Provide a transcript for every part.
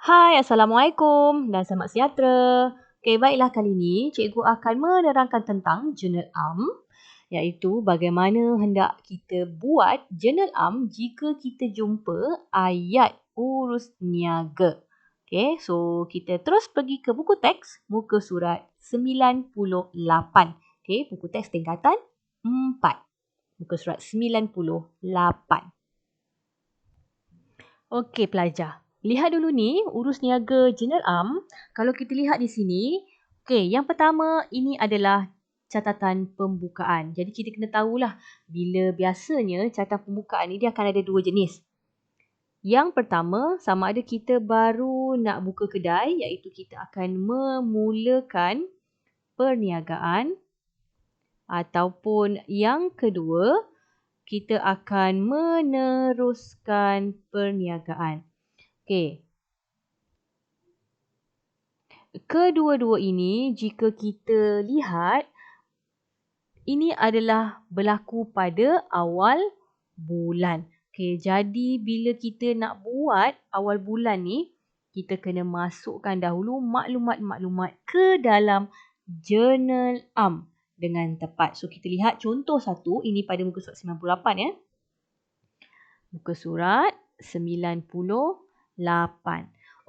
Hai, Assalamualaikum dan selamat sejahtera. Okey, baiklah kali ini cikgu akan menerangkan tentang jurnal am, iaitu bagaimana hendak kita buat jurnal am jika kita jumpa ayat urus niaga. Okey, so kita terus pergi ke buku teks muka surat 98. Okey, buku teks tingkatan 4. Muka surat 98. Okey pelajar, lihat dulu ni urus niaga jurnal am. Kalau kita lihat di sini, okey, yang pertama ini adalah catatan pembukaan. Jadi kita kena tahulah bila biasanya catatan pembukaan ni dia akan ada dua jenis. Yang pertama, sama ada kita baru nak buka kedai, iaitu kita akan memulakan perniagaan, ataupun yang kedua, kita akan meneruskan perniagaan. Okey. Kedua-dua ini jika kita lihat, ini adalah berlaku pada awal bulan. Okey, jadi bila kita nak buat awal bulan ni, kita kena masukkan dahulu maklumat-maklumat ke dalam jurnal am dengan tepat. So kita lihat contoh satu, ini pada muka surat 98 ya. Muka surat 98.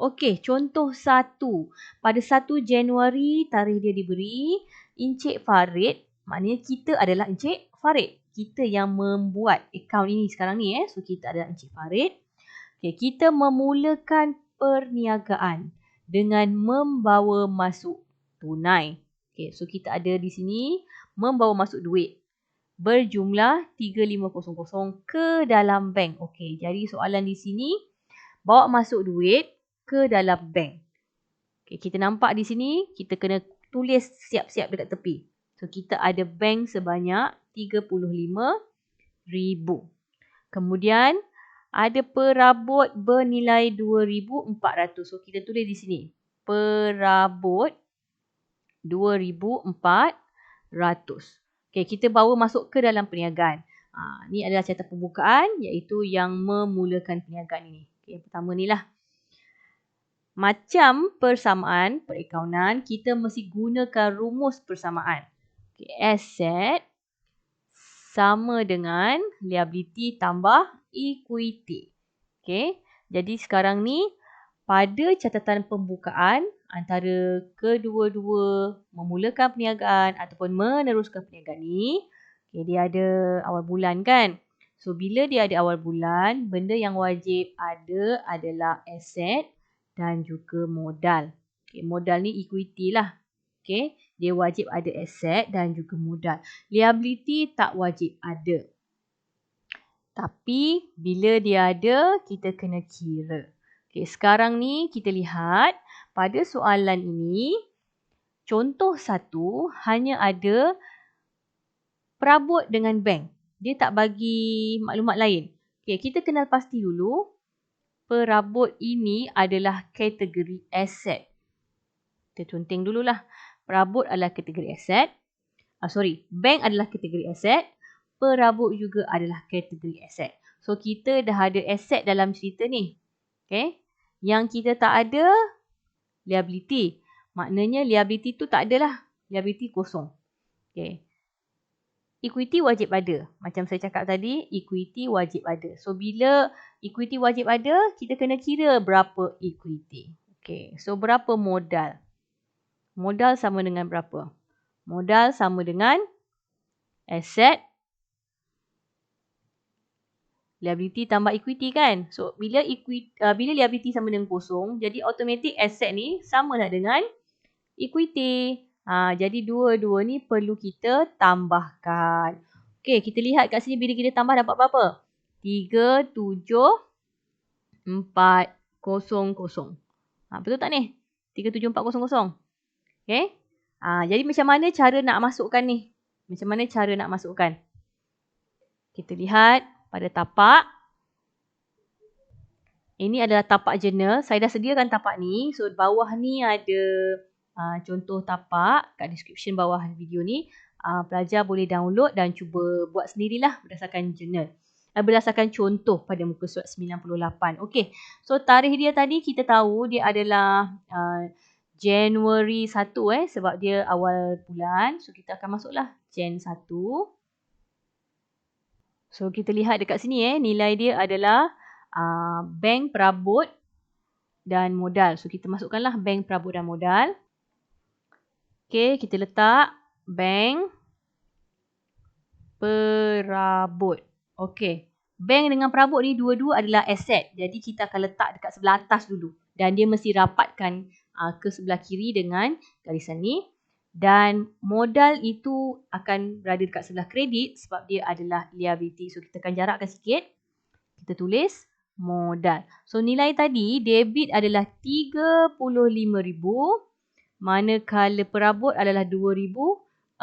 Okey, contoh satu. Pada 1 Januari tarikh dia diberi, Encik Farid, maknanya kita adalah Encik Farid. Kita yang membuat akaun ini sekarang ni. So, kita adalah Encik Farid. Okey, kita memulakan perniagaan dengan membawa masuk tunai. Okey, so kita ada di sini membawa masuk duit berjumlah 3500 ke dalam bank. Okey, jadi soalan di sini, bawa masuk duit ke dalam bank. Okay, kita nampak di sini, kita kena tulis siap-siap dekat tepi. So, kita ada bank sebanyak 35,000. Kemudian, ada perabot bernilai 2,400. So, kita tulis di sini. Perabot 2,400. Okay, kita bawa masuk ke dalam perniagaan. Ini adalah catatan pembukaan, iaitu yang memulakan perniagaan ini. Okay, yang pertama ni lah. Macam persamaan perakaunan, kita mesti gunakan rumus persamaan. Okay, aset sama dengan liability tambah equity. Okay, jadi sekarang ni pada catatan pembukaan antara kedua-dua memulakan perniagaan ataupun meneruskan perniagaan ni, okay, dia ada awal bulan kan. So, bila dia ada awal bulan, benda yang wajib ada adalah aset dan juga modal. Okay, modal ni equity lah. Okay, dia wajib ada aset dan juga modal. Liability tak wajib ada. Tapi bila dia ada, kita kena kira. Okay, sekarang ni kita lihat pada soalan ini, contoh satu hanya ada perabot dengan bank. Dia tak bagi maklumat lain. Okay, kita kenal pasti dulu. Perabot ini adalah kategori aset. Kita conteng dululah. Perabot adalah kategori aset. Bank adalah kategori aset. Perabot juga adalah kategori aset. So, kita dah ada aset dalam cerita ni. Okay. Yang kita tak ada, liability. Maknanya liability tu tak adalah. Liability kosong. Okay. Equity wajib ada. Macam saya cakap tadi, equity wajib ada. So, bila equity wajib ada, kita kena kira berapa equity. Okay. So, berapa modal? Modal sama dengan berapa? Modal sama dengan aset. Liability tambah equity kan? So, bila liability sama dengan kosong, jadi automatik aset ni sama lah dengan equity. Jadi dua-dua ni perlu kita tambahkan. Okey, kita lihat kat sini bila kita tambah dapat berapa? 37400. Betul tak ni? 37400. Okey. Jadi macam mana cara nak masukkan ni? Macam mana cara nak masukkan? Kita lihat pada tapak. Ini adalah tapak jurnal. Saya dah sediakan tapak ni. So, bawah ni ada contoh tapak kat description bawah video ni. Pelajar boleh download dan cuba buat sendirilah berdasarkan jurnal. berdasarkan contoh pada muka surat 98. Okey. So tarikh dia tadi kita tahu dia adalah January 1 sebab dia awal bulan. So kita akan masuklah Jan 1. So kita lihat dekat sini nilai dia adalah bank, perabot dan modal. So kita masukkanlah bank, perabot dan modal. Okey, kita letak bank, perabot. Okey. Bank dengan perabot ni dua-dua adalah aset. Jadi kita akan letak dekat sebelah atas dulu. Dan dia mesti rapatkan ke sebelah kiri dengan garisan ni. Dan modal itu akan berada dekat sebelah kredit sebab dia adalah liability. So kita akan jarakkan sikit. Kita tulis modal. So nilai tadi debit adalah 35,000. Manakala perabot adalah 2,400.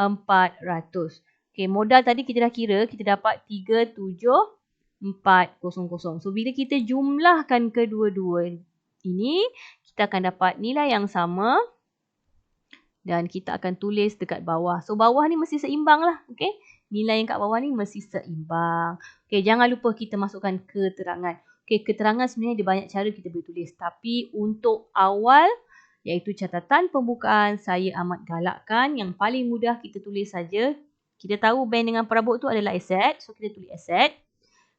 Okey, modal tadi kita dah kira, kita dapat 37,400. So bila kita jumlahkan kedua-dua ini, kita akan dapat nilai yang sama dan kita akan tulis dekat bawah. So bawah ni mesti seimbang lah. Okey, nilai yang kat bawah ni mesti seimbang. Okey, jangan lupa kita masukkan keterangan. Okey, keterangan sebenarnya ada banyak cara kita boleh tulis. Tapi untuk awal, iaitu catatan pembukaan, saya amat galakkan yang paling mudah kita tulis saja. Kita tahu bank dengan perabot tu adalah aset. So kita tulis aset.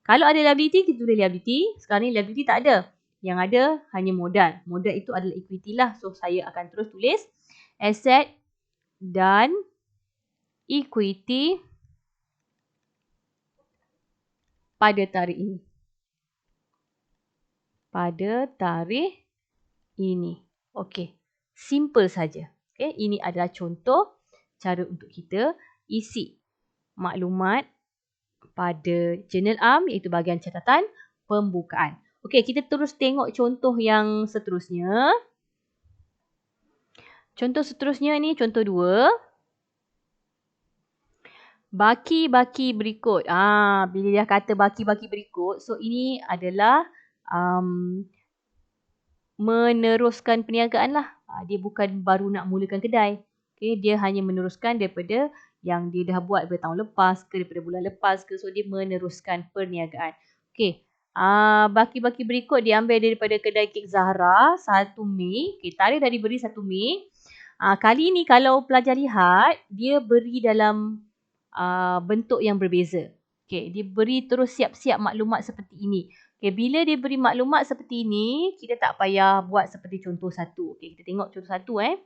Kalau ada liability, kita tulis liability. Sekarang ni liability tak ada. Yang ada hanya modal. Modal itu adalah equity lah. So saya akan terus tulis aset dan equity pada tarikh ini. Pada tarikh ini. Okey. Simple saja. Okay, ini adalah contoh cara untuk kita isi maklumat pada journal am iaitu bahagian catatan pembukaan. Okey, kita terus tengok contoh yang seterusnya. Contoh seterusnya ni contoh 2. Baki-baki berikut. Bila dia kata baki-baki berikut, so ini adalah meneruskan perniagaan lah. Dia bukan baru nak mulakan kedai. Okay, dia hanya meneruskan daripada yang dia dah buat daripada tahun lepas ke, daripada bulan lepas ke. So, dia meneruskan perniagaan. Okay. Baki-baki berikut diambil daripada kedai kek Zahra 1 Mei. Okay, tarikh dah diberi 1 Mei. Kali ni kalau pelajar lihat, dia beri dalam bentuk yang berbeza. Okay, dia beri terus siap-siap maklumat seperti ini. Okay, bila dia beri maklumat seperti ini, kita tak payah buat seperti contoh 1. Okay, kita tengok contoh 1.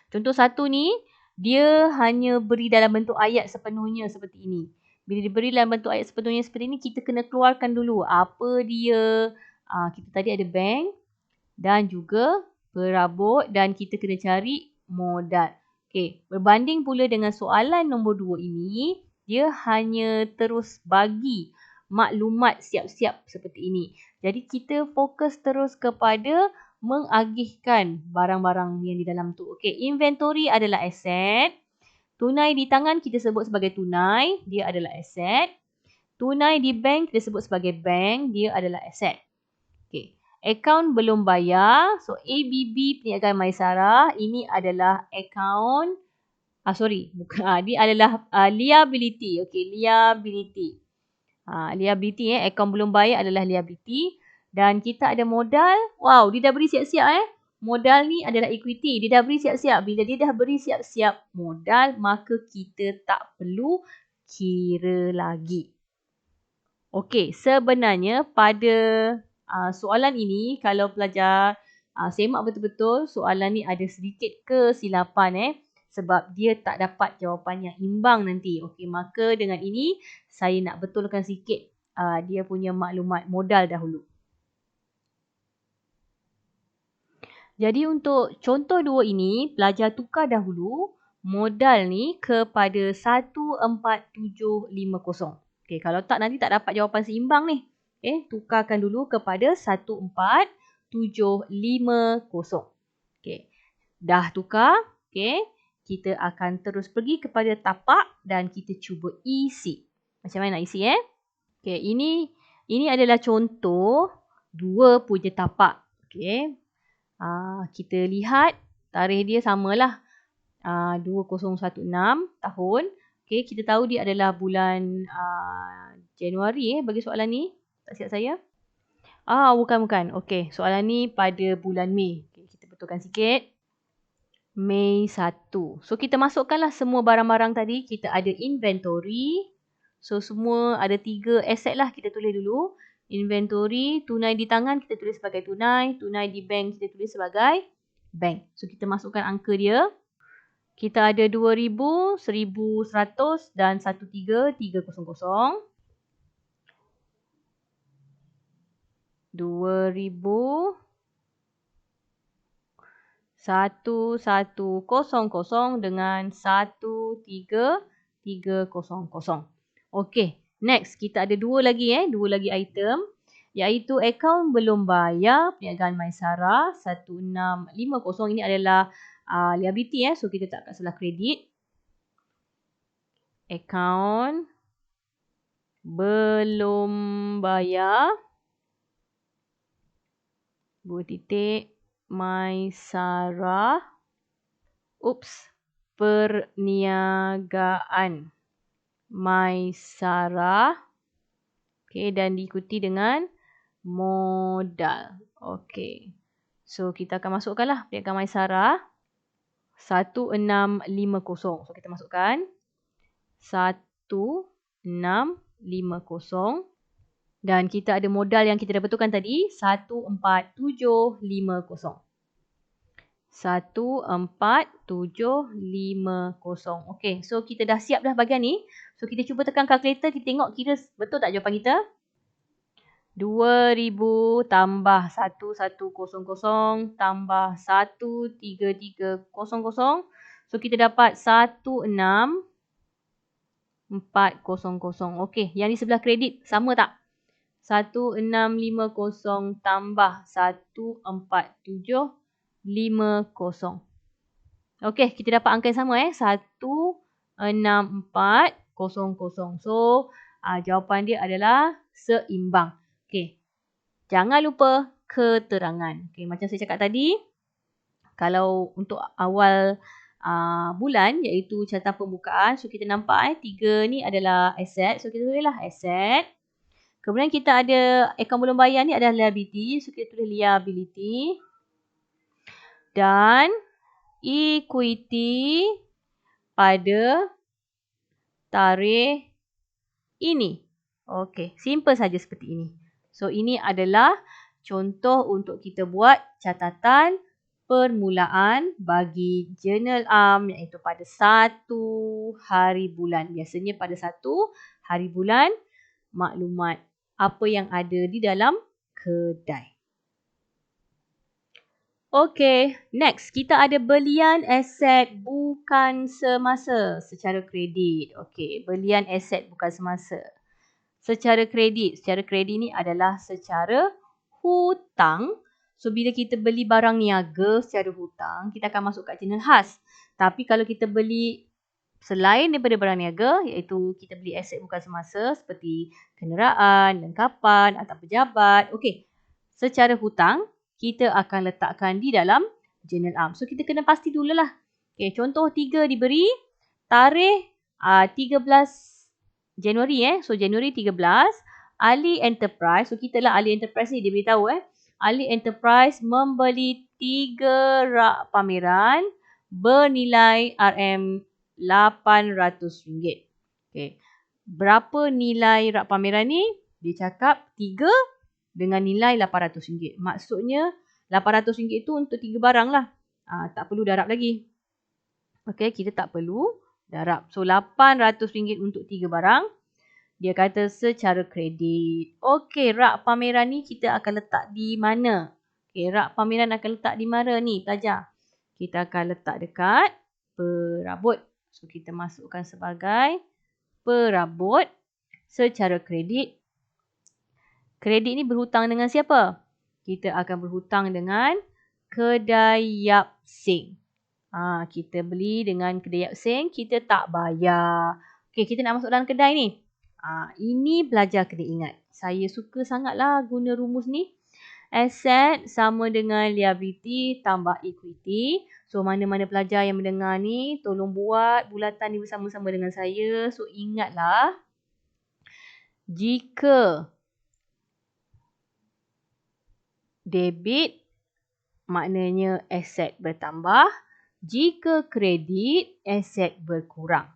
Contoh 1 ni, dia hanya beri dalam bentuk ayat sepenuhnya seperti ini. Bila diberi dalam bentuk ayat sepenuhnya seperti ini, kita kena keluarkan dulu apa dia. Kita tadi ada bank dan juga perabot dan kita kena cari modal. Okay, berbanding pula dengan soalan nombor 2 ini, dia hanya terus bagi maklumat siap-siap seperti ini. Jadi kita fokus terus kepada mengagihkan barang-barang yang di dalam tu. Okey, inventory adalah aset. Tunai di tangan kita sebut sebagai tunai, dia adalah aset. Tunai di bank kita sebut sebagai bank, dia adalah aset. Okey, akaun belum bayar. So ABB Perniagaan Maisara ini adalah akaun dia adalah liability. Okey, liability. Liability akaun belum bayar adalah liability dan kita ada modal. Wow, dia dah beri siap-siap Modal ni adalah equity. Dia dah beri siap-siap. Bila dia dah beri siap-siap modal, maka kita tak perlu kira lagi. Okey, sebenarnya pada soalan ini kalau pelajar semak betul-betul, soalan ni ada sedikit kesilapan sebab dia tak dapat jawapan yang imbang nanti. Okey, maka dengan ini saya nak betulkan sikit dia punya maklumat modal dahulu. Jadi untuk contoh 2 ini, pelajar tukar dahulu modal ni kepada 14750. Okey, kalau tak nanti tak dapat jawapan seimbang ni. Okey, tukarkan dulu kepada 14750. Okey, dah tukar. Okey. Kita akan terus pergi kepada tapak dan kita cuba isi. Macam mana nak isi Okey, ini adalah contoh 2 punya tapak. Okey. Kita lihat tarikh dia samalah. 2016 tahun. Okey, kita tahu dia adalah bulan Januari bagi soalan ni. Tak silap saya. Bukan. Okey, soalan ni pada bulan Mei. Okay, kita betulkan sikit. Mei 1. So, kita masukkanlah semua barang-barang tadi. Kita ada inventory. So, semua ada 3 aset lah. Kita tulis dulu. Inventory, tunai di tangan kita tulis sebagai tunai. Tunai di bank kita tulis sebagai bank. So, kita masukkan angka dia. Kita ada 2,000, 1,100 dan 13,300. 2,000, 1,100 dengan 13,300. Okey, next kita ada dua lagi item, iaitu akaun belum bayar perniagaan Maisara 1650. Ini adalah liability so kita tak kat sebelah kredit. Akaun belum bayar Maisara perniagaan Maisara. Okey, dan diikuti dengan modal. Okey. So kita akan masukkanlah perniagaan Maisara 1650. So kita masukkan 1650. Dan kita ada modal yang kita dah betulkan tadi 14,750. 14,750. Okey, so kita dah siap dah bahagian ni. So kita cuba tekan kalkulator, kita tengok kira betul tak jawapan kita. 2,000 tambah 1,100 tambah 1,3300. So kita dapat 16,400. Okey, yang di sebelah kredit sama tak? 1650 tambah 14,750. Okey, kita dapat angka yang sama 16,400. So, jawapan dia adalah seimbang. Okey. Jangan lupa keterangan. Okey, macam saya cakap tadi, kalau untuk awal bulan iaitu catatan pembukaan, so kita nampak 3 ni adalah aset. So kita tulislah aset. Kemudian kita ada akaun belum bayar ni adalah liability. So kita tulis liability. Dan equity pada tarikh ini. Okey, simple saja seperti ini. So ini adalah contoh untuk kita buat catatan permulaan bagi journal iaitu pada 1 hari bulan. Biasanya pada 1 hari bulan maklumat apa yang ada di dalam kedai. Okey, next kita ada belian aset bukan semasa secara kredit. Okey, belian aset bukan semasa secara kredit. Secara kredit ni adalah secara hutang. So bila kita beli barang niaga secara hutang, kita akan masuk kat journal khas. Tapi kalau kita beli selain daripada barang niaga, iaitu kita beli aset bukan semasa seperti kenderaan, lengkapan atau pejabat. Okey, secara hutang, kita akan letakkan di dalam journal So kita kena pasti dululah. Okey, contoh 3 diberi tarikh 13 Januari So Januari 13, ahli enterprise. So kita lah ahli enterprise ni dia beritahu ahli enterprise membeli 3 rak pameran bernilai RM800. Okey. Berapa nilai rak pameran ni? Dia cakap 3 dengan nilai RM800. Maksudnya RM800 tu untuk 3 barang lah. Tak perlu darab lagi. Okey, kita tak perlu darab. So RM800 untuk 3 barang. Dia kata secara kredit. Okey, rak pameran ni kita akan letak di mana? Okey, rak pameran akan letak di mana ni pelajar? Kita akan letak dekat perabot. So kita masukkan sebagai perabot secara kredit. Kredit ni berhutang dengan siapa? Kita akan berhutang dengan kedai Yap Seng. Kita beli dengan kedai Yap Seng, kita tak bayar. Okey, kita nak masuk dalam kedai ni. Ini belajar kena ingat. Saya suka sangatlah guna rumus ni. Aset sama dengan liability tambah equity. So, mana-mana pelajar yang mendengar ni, tolong buat bulatan ni bersama-sama dengan saya. So, ingatlah. Jika debit maknanya aset bertambah. Jika kredit, aset berkurang.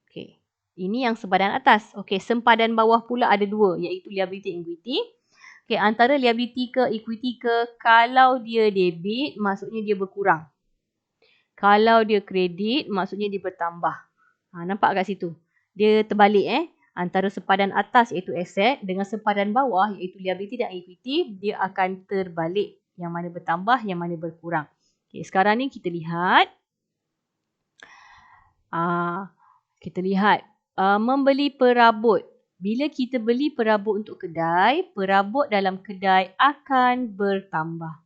Okey. Ini yang sempadan atas. Okey, sempadan bawah pula ada dua, iaitu liability and equity. Okey, antara liability ke equity ke, kalau dia debit, maksudnya dia berkurang. Kalau dia kredit, maksudnya dia bertambah. Nampak kat situ? Dia terbalik antara sempadan atas iaitu aset dengan sempadan bawah iaitu liability dan equity, dia akan terbalik. Yang mana bertambah, yang mana berkurang. Okay, sekarang ni kita lihat. Membeli perabot. Bila kita beli perabot untuk kedai, perabot dalam kedai akan bertambah.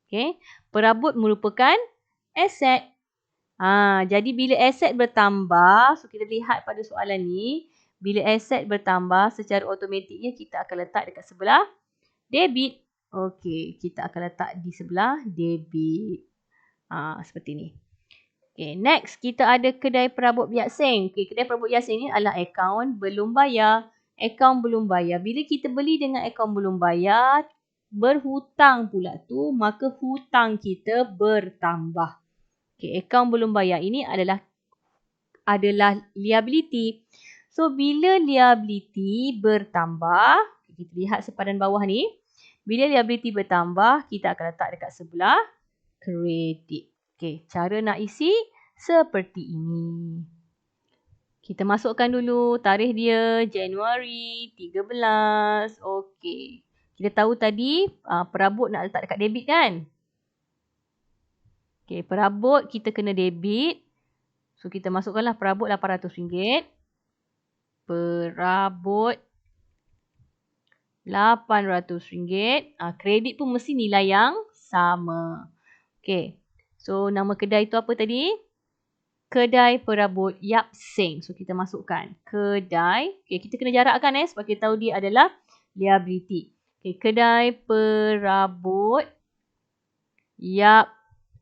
Okay, perabot merupakan aset. Jadi bila aset bertambah, so kita lihat pada soalan ni, bila aset bertambah, secara automatiknya kita akan letak dekat sebelah debit. Okey, kita akan letak di sebelah debit. Seperti ni. Okay, next kita ada kedai perabot Yap Seng. Okay, kedai perabot Yap Seng ni adalah akaun belum bayar. Akaun belum bayar. Bila kita beli dengan akaun belum bayar, berhutang pula tu, maka hutang kita bertambah. Okay, akaun belum bayar ini adalah liability. So, bila liability bertambah, kita lihat sepadan bawah ni. Bila liability bertambah, kita akan letak dekat sebelah kredit. Okay, cara nak isi seperti ini. Kita masukkan dulu tarikh dia Januari 13. Okey. Kita tahu tadi perabot nak letak dekat debit kan? Okey, perabot kita kena debit. So, kita masukkanlah perabot RM800. Perabot RM800. Kredit pun mesti nilai yang sama. Okey. So, nama kedai tu apa tadi? Kedai perabot Yap Seng. So, kita masukkan. Kedai. Okay, kita kena jarakkan sebab kita tahu dia adalah liability. Okay, kedai perabot Yap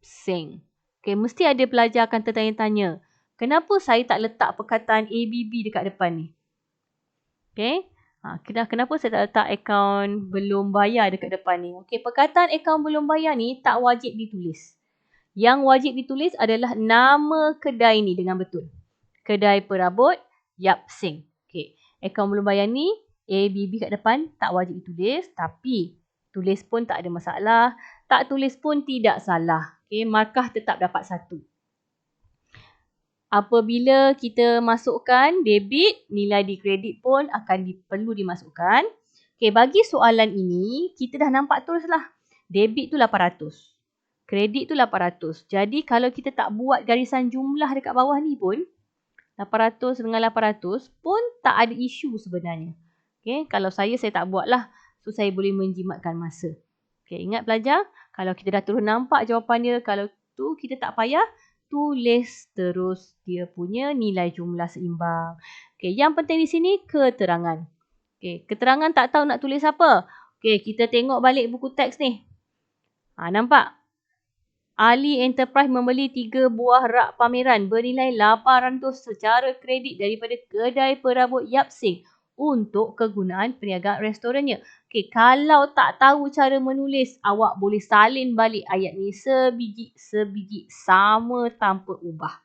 Seng. Okay, mesti ada pelajar akan tertanya-tanya. Kenapa saya tak letak perkataan ABB dekat depan ni? Okay. Kenapa saya tak letak akaun belum bayar dekat depan ni? Okay, perkataan akaun belum bayar ni tak wajib ditulis. Yang wajib ditulis adalah nama kedai ni dengan betul. Kedai perabot Yap Seng. Okay. Akaun belum bayar ni, ABB kat depan tak wajib ditulis. Tapi tulis pun tak ada masalah. Tak tulis pun tidak salah. Okay. Markah tetap dapat 1. Apabila kita masukkan debit, nilai di kredit pun akan perlu dimasukkan. Okay. Bagi soalan ini, kita dah nampak teruslah. Debit tu 800. Kredit tu 800. Jadi kalau kita tak buat garisan jumlah dekat bawah ni pun, 800 dengan 800 pun tak ada isu sebenarnya. Okay, kalau saya tak buat lah. So, saya boleh menjimatkan masa. Okay, ingat pelajar, kalau kita dah terus nampak jawapan dia, kalau tu kita tak payah tulis terus dia punya nilai jumlah seimbang. Okay, yang penting di sini keterangan. Okay, keterangan tak tahu nak tulis apa. Okay, kita tengok balik buku teks ni. Nampak? Ali Enterprise membeli 3 buah rak pameran bernilai 800 secara kredit daripada kedai perabot Yap Seng untuk kegunaan perniagaan restorannya. Okey, kalau tak tahu cara menulis, awak boleh salin balik ayat ni sebiji sama tanpa ubah.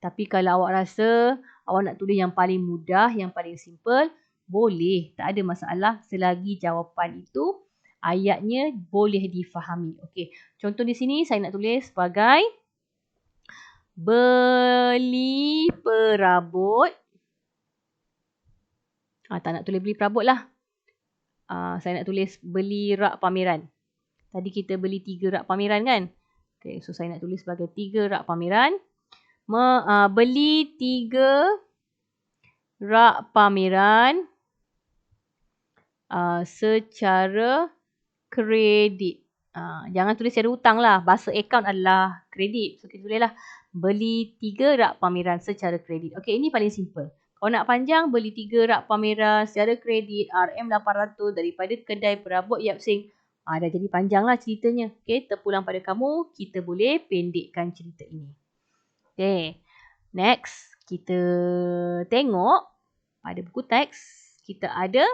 Tapi kalau awak rasa awak nak tulis yang paling mudah, yang paling simple, boleh, tak ada masalah selagi jawapan itu ayatnya boleh difahami. Okey, contoh di sini saya nak tulis sebagai beli perabot. Tak nak tulis beli perabot lah. Saya nak tulis beli rak pameran. Tadi kita beli 3 rak pameran kan? Okey, so saya nak tulis sebagai 3 rak pameran. Beli 3 rak pameran secara kredit. Jangan tulis secara hutang lah. Bahasa akaun adalah kredit. So, kita tulislah beli 3 rak pameran secara kredit. Okey, ini paling simple. Kalau nak panjang, beli 3 rak pameran secara kredit RM800 daripada kedai perabot Yap Seng. Dah jadi panjang lah ceritanya. Okey, terpulang pada kamu. Kita boleh pendekkan cerita ini. Okey, next. Kita tengok pada buku teks. kita ada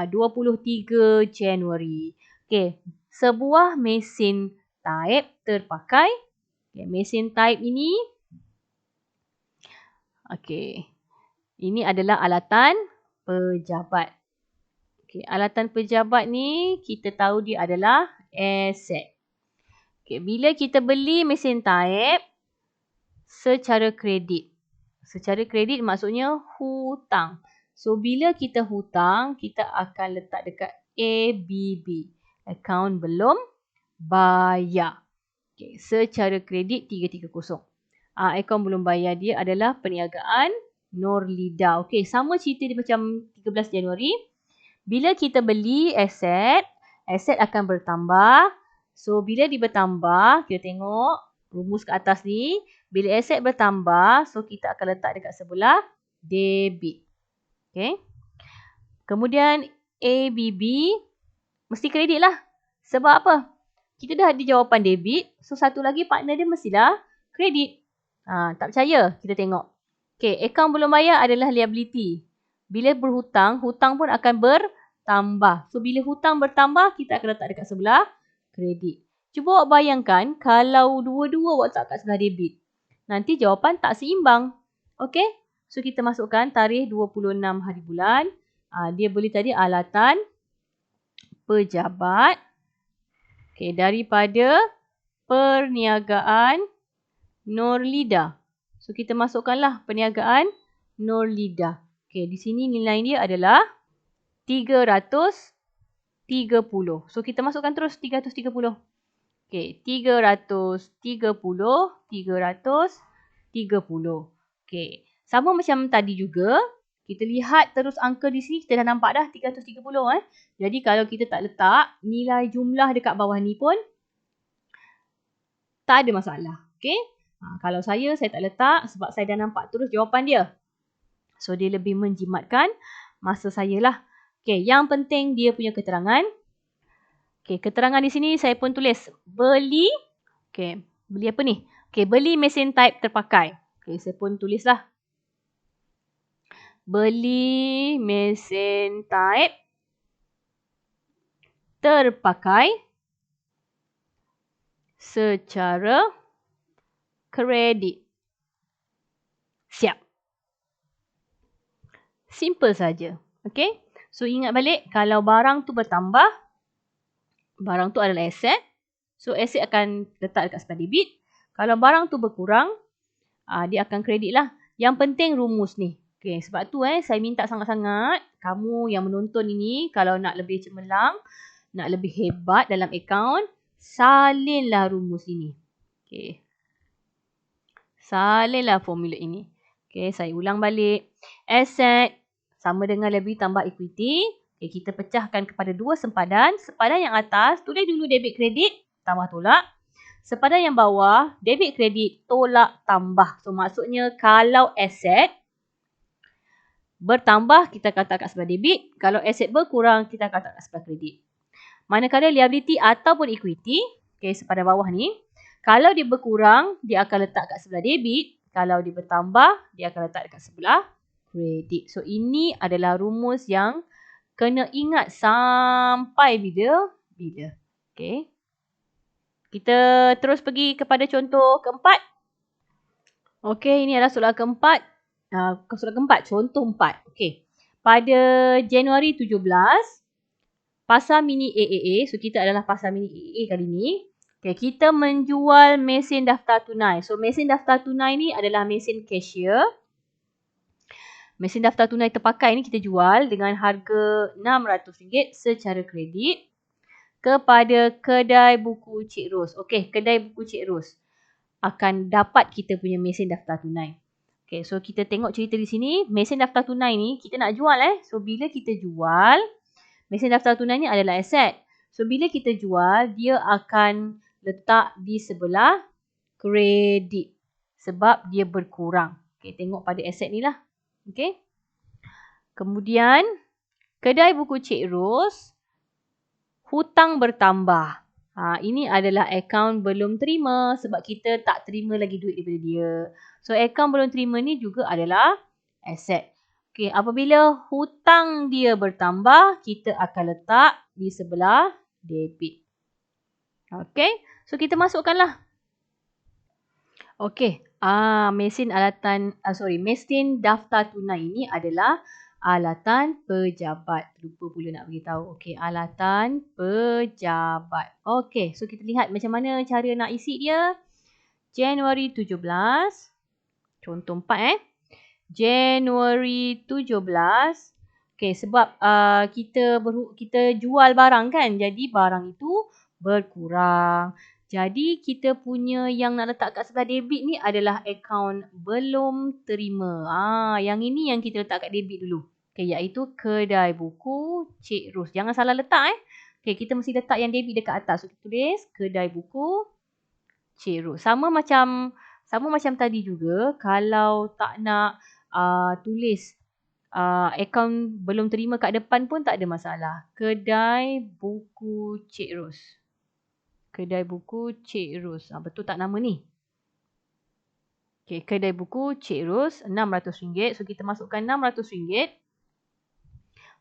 23 Januari. Okey, sebuah mesin type terpakai. Okay, mesin type ini, okey, ini adalah alatan pejabat. Okey, alatan pejabat ni kita tahu dia adalah aset. Okey, bila kita beli mesin type secara kredit. Secara kredit maksudnya hutang. So, bila kita hutang, kita akan letak dekat ABB. Akaun belum bayar. Okay, secara kredit 330. Akaun belum bayar dia adalah perniagaan Nurlida. Okey, sama cerita dia macam 13 Januari. Bila kita beli aset, aset akan bertambah. So, bila dia bertambah, kita tengok rumus kat atas ni. Bila aset bertambah, so kita akan letak dekat sebelah debit. Okey. Kemudian ABB mesti kredit lah. Sebab apa? Kita dah ada jawapan debit. So, satu lagi partner dia mestilah kredit. Tak percaya? Kita tengok. Okey, akaun belum bayar adalah liability. Bila berhutang, hutang pun akan bertambah. So, bila hutang bertambah, kita akan letak dekat sebelah kredit. Cuba awak bayangkan kalau dua-dua awak letak kat sebelah debit. Nanti jawapan tak seimbang. Okey? So, kita masukkan tarikh 26 hari bulan. Dia beli tadi alatan pejabat. Okey, daripada perniagaan Nurlida. So, kita masukkanlah perniagaan Nurlida. Okey, di sini nilai dia adalah 330. So, kita masukkan terus 330. Okey, 330. Okey, sama macam tadi juga. Kita lihat terus angka di sini, kita dah nampak dah 330. Jadi, kalau kita tak letak nilai jumlah dekat bawah ni pun tak ada masalah. Okey, kalau saya tak letak sebab saya dah nampak terus jawapan dia. So, dia lebih menjimatkan masa saya lah. Okey, yang penting dia punya keterangan. Okey, keterangan di sini saya pun tulis beli. Okey, beli apa ni? Okey, beli mesin type terpakai. Okey, saya pun tulislah. Beli mesin type terpakai secara kredit. Siap. Simple saja. Okey. So, ingat balik kalau barang tu bertambah, barang tu adalah aset. So, aset akan letak dekat sebelah debit. Kalau barang tu berkurang, dia akan kredit lah. Yang penting rumus ni. Okay, sebab tu saya minta sangat-sangat kamu yang menonton ini, kalau nak lebih cemerlang, nak lebih hebat dalam akaun, salinlah rumus ini. Okay. Salinlah formula ini. Okay, saya ulang balik. Aset sama dengan liability tambah equity. Okay, kita pecahkan kepada dua sempadan. Sempadan yang atas, tulis dulu debit kredit, tambah tolak. Sepadan yang bawah, debit kredit, tolak tambah. So, maksudnya kalau aset bertambah, kita akan letak kat sebelah debit. Kalau aset berkurang, kita akan letak kat sebelah kredit. Manakala liability ataupun equity, okay, sepadan bawah ni, kalau dia berkurang, dia akan letak kat sebelah debit. Kalau dia bertambah, dia akan letak dekat sebelah kredit. So, ini adalah rumus yang kena ingat sampai bila. Okay. Kita terus pergi kepada contoh keempat. Okey, ini adalah soalan keempat. Soalan keempat, contoh 4. Okey. Pada Januari 17, pasar mini AAA. So, kita adalah pasar mini AAA kali ni. Okey, kita menjual mesin daftar tunai. So, mesin daftar tunai ni adalah mesin cashier. Mesin daftar tunai terpakai ni kita jual dengan harga RM600 secara kredit kepada kedai buku Cik Ros. Okey, kedai buku Cik Ros akan dapat kita punya mesin daftar tunai. Okey, so kita tengok cerita di sini. Mesin daftar tunai ni kita nak jual. So, bila kita jual, mesin daftar tunai ni adalah aset. So, bila kita jual, dia akan letak di sebelah kredit. Sebab dia berkurang. Okey, tengok pada aset ni lah. Okey. Kemudian, kedai buku Cik Ros, hutang bertambah. Ini adalah akaun belum terima sebab kita tak terima lagi duit daripada dia. So, akaun belum terima ni juga adalah aset. Okey, apabila hutang dia bertambah, kita akan letak di sebelah debit. Okey, so kita masukkanlah. Okey, mesin daftar tunai ini adalah alatan pejabat. Lupa pula nak beritahu. Okey, alatan pejabat. Okey, so kita lihat macam mana cara nak isi dia. Januari 17. Contoh 4 Januari 17. Okey, sebab kita jual barang kan. Jadi barang itu berkurang. Jadi kita punya yang nak letak kat sebelah debit ni adalah akaun belum terima. Yang ini yang kita letak kat debit dulu. Okey, iaitu kedai buku Cik Ros. Jangan salah letak Okey, kita mesti letak yang debit dekat atas. So kita tulis kedai buku Cik Ros. Sama macam tadi juga, kalau tak nak tulis akaun belum terima kat depan pun tak ada masalah. Kedai buku Cik Ros. Kedai buku Cik Ros. Betul tak nama ni? Okey, kedai buku Cik Ros, RM600. So kita masukkan RM600.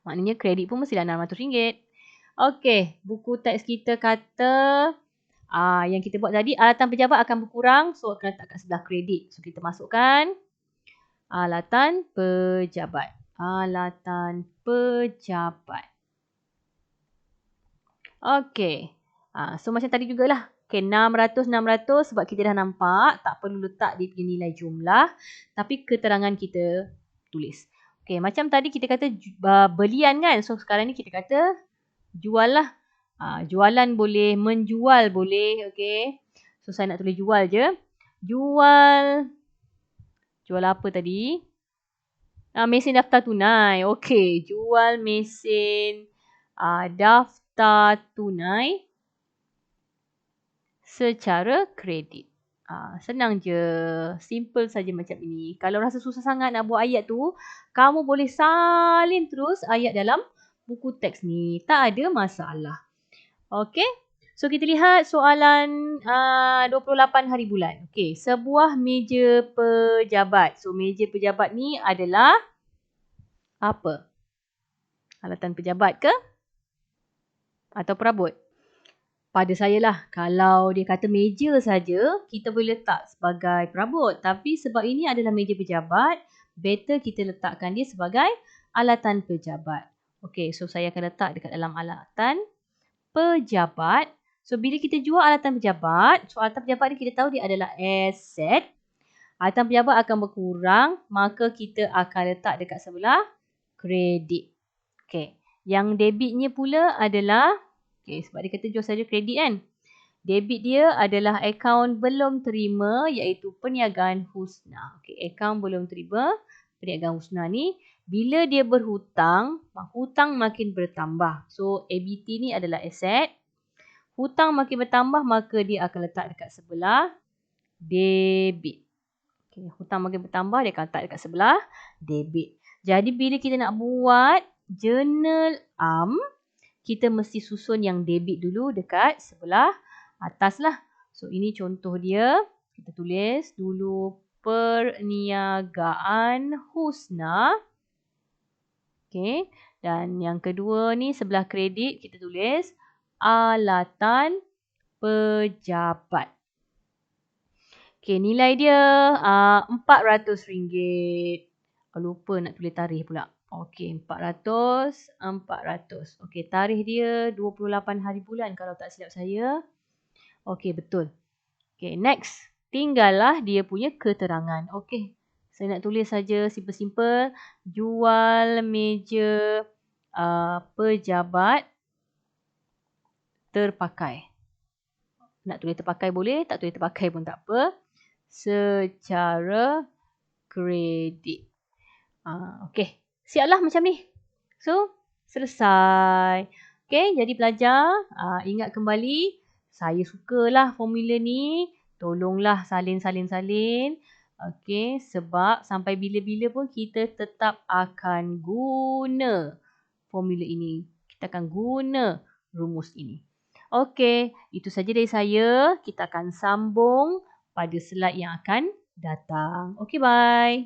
Maknanya kredit pun mestilah RM600. Okey, buku teks kita kata yang kita buat tadi, alatan pejabat akan berkurang. So akan letak kat sebelah kredit. So kita masukkan alatan pejabat. Alatan pejabat. Okey. So macam tadi jugalah. Okey, 600 sebab kita dah nampak. Tak perlu letak dia punya nilai jumlah. Tapi keterangan kita tulis. Okey, macam tadi kita kata belian kan. So sekarang ni kita kata jual lah. Jualan boleh, menjual boleh. Okey. So saya nak tulis jual je. Jual apa tadi? Mesin daftar tunai. Okey, jual mesin daftar tunai secara kredit. Senang je. Simple saja macam ini. Kalau rasa susah sangat nak buat ayat tu, kamu boleh salin terus ayat dalam buku teks ni. Tak ada masalah. Okey. So kita lihat soalan 28 hari bulan. Okey, sebuah meja pejabat. So meja pejabat ni adalah apa? Alatan pejabat ke? Atau perabot? Pada saya lah, kalau dia kata meja saja, kita boleh letak sebagai perabot. Tapi sebab ini adalah meja pejabat, better kita letakkan dia sebagai alatan pejabat. Okey, so saya akan letak dekat dalam alatan pejabat. So bila kita jual alatan pejabat, so alatan pejabat ni kita tahu dia adalah aset. Alatan pejabat akan berkurang, maka kita akan letak dekat sebelah kredit. Okey, yang debitnya pula adalah, okey, sebab dia kata jual saja kredit kan. Debit dia adalah akaun belum terima, iaitu perniagaan husna. Okey, akaun belum terima, perniagaan husna ni, bila dia berhutang, hutang makin bertambah. So ABT ni adalah aset. Hutang makin bertambah, maka dia akan letak dekat sebelah debit. Okay, hutang makin bertambah, dia akan letak dekat sebelah debit. Jadi bila kita nak buat jurnal kita mesti susun yang debit dulu dekat sebelah atas lah. So ini contoh dia. Kita tulis dulu perniagaan husna. Okay. Dan yang kedua ni sebelah kredit kita tulis alatan pejabat. Okey, nilai dia RM400. Lupa nak tulis tarikh pula. Okey, 400. Okey, tarikh dia 28 hari bulan kalau tak silap saya. Okey, betul. Okey, next. Tinggallah dia punya keterangan. Okey, saya nak tulis saja simple-simple. Jual meja pejabat terpakai. Nak tulis terpakai boleh, tak tulis terpakai pun tak apa. Secara kredit. Okey, siaplah macam ni. So, selesai. Okey, jadi pelajar, ingat kembali, saya sukalah formula ni. Tolonglah salin. Okey, sebab sampai bila-bila pun kita tetap akan guna formula ini. Kita akan guna rumus ini. Okey, itu saja dari saya. Kita akan sambung pada slide yang akan datang. Okey, bye.